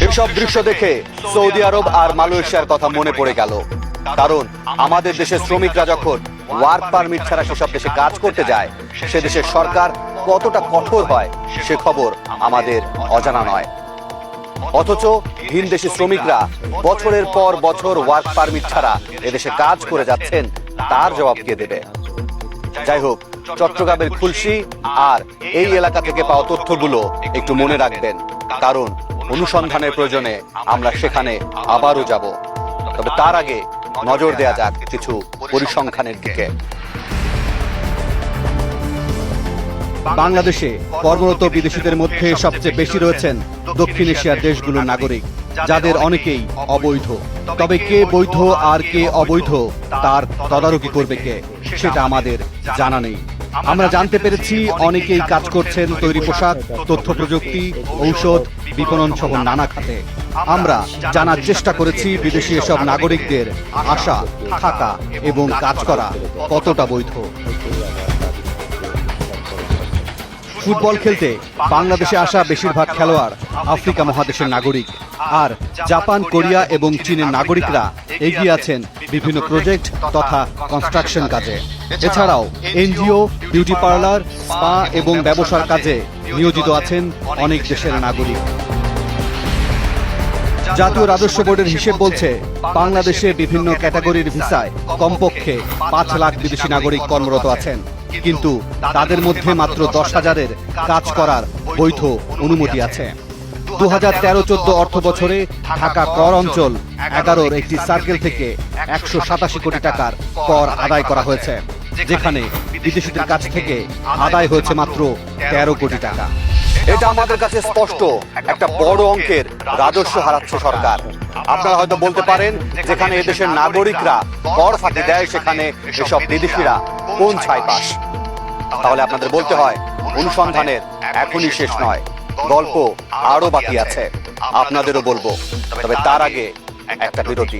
এসব দৃশ্য দেখে সৌদি আরব আর মালয়েশিয়ার কথা মনে পড়ে গেল। কারণ আমাদের দেশের শ্রমিকরা যখন ওয়ার্ক পারমিট ছাড়া সেসব দেশে কাজ করতে যায়, সে দেশের সরকার কতটা কঠোর হয় সে খবর আমাদের অজানা নয়। অথচ ভিনদেশি শ্রমিকরা বছরের পর বছর ওয়ার্ক পারমিট ছাড়া এদেশে কাজ করে যাচ্ছেন, তার জবাব কে দেবে? যাই হোক, চট্টগ্রামের খুলশী আর এই এলাকা থেকে পাওয়া তথ্যগুলো একটু মনে রাখবেন, কারণ অনুসন্ধানের প্রয়োজনে আমরা সেখানে আবারও যাব। তবে তার আগে নজর দেয়া যাক কিছু পরিসংখ্যানের দিকে। বাংলাদেশে কর্মরত বিদেশিদের মধ্যে সবচেয়ে বেশি রয়েছেন দক্ষিণ এশিয়ার দেশগুলোর নাগরিক, যাদের অনেকেই অবৈধ। তবে কে বৈধ আর কে অবৈধ তার তদারকি করবে কে, সেটা আমাদের জানা নেই। আমরা জানতে পেরেছি অনেকেই কাজ করছেন তৈরি পোশাক, তথ্য প্রযুক্তি, ঔষধ, বিপণন সহ নানা খাতে। আমরা জানার চেষ্টা করেছি বিদেশি এসব নাগরিকদের আসা, থাকা এবং কাজ করা কতটা বৈধ। ফুটবল খেলতে বাংলাদেশে আসা বেশিরভাগ খেলোয়াড় আফ্রিকা মহাদেশের নাগরিক, আর জাপান, কোরিয়া এবং চীনের নাগরিকরা এগিয়ে আছেন বিভিন্ন প্রজেক্ট তথা কনস্ট্রাকশন কাজে। এছাড়াও এনজিও, বিউটি পার্লার, স্পা এবং ব্যবসার কাজে নিয়োজিত আছেন অনেক দেশের নাগরিক। জাতীয় রাজস্ব বোর্ডের হিসেব বলছে বাংলাদেশে বিভিন্ন ক্যাটাগরির ভিসায় কমপক্ষে 5 লাখ বিদেশি নাগরিক কর্মরত আছেন, কিন্তু তাদের মধ্যে মাত্র 10,000-এর কাজ করার বৈধ অনুমতি আছে। 2013-14 অর্থ বছরে ঢাকা কর অঞ্চল 11-র একটি সার্কেল থেকে 187 কোটি টাকার কর আদায় করা হয়েছে, যেখানে বিদেশিদের কাছ থেকে আদায় হয়েছে মাত্র 13 কোটি টাকা। এটা আমাদের কাছে স্পষ্ট একটা বড় অঙ্কের রাজস্ব হারাচ্ছে সরকার। আপনারা হয়তো বলতে পারেন, যেখানে এদেশের নাগরিকরা কর ফাঁকি দেয় সেখানে এসব বিদেশিরা কোন ছাই পাস? তাহলে আপনাদের বলতে হয়, অনুসন্ধানের এখনই শেষ নয়, গল্প আরো বাকি আছে, আপনাদেরও বলবো। তবে তার আগে একটা বিরতি।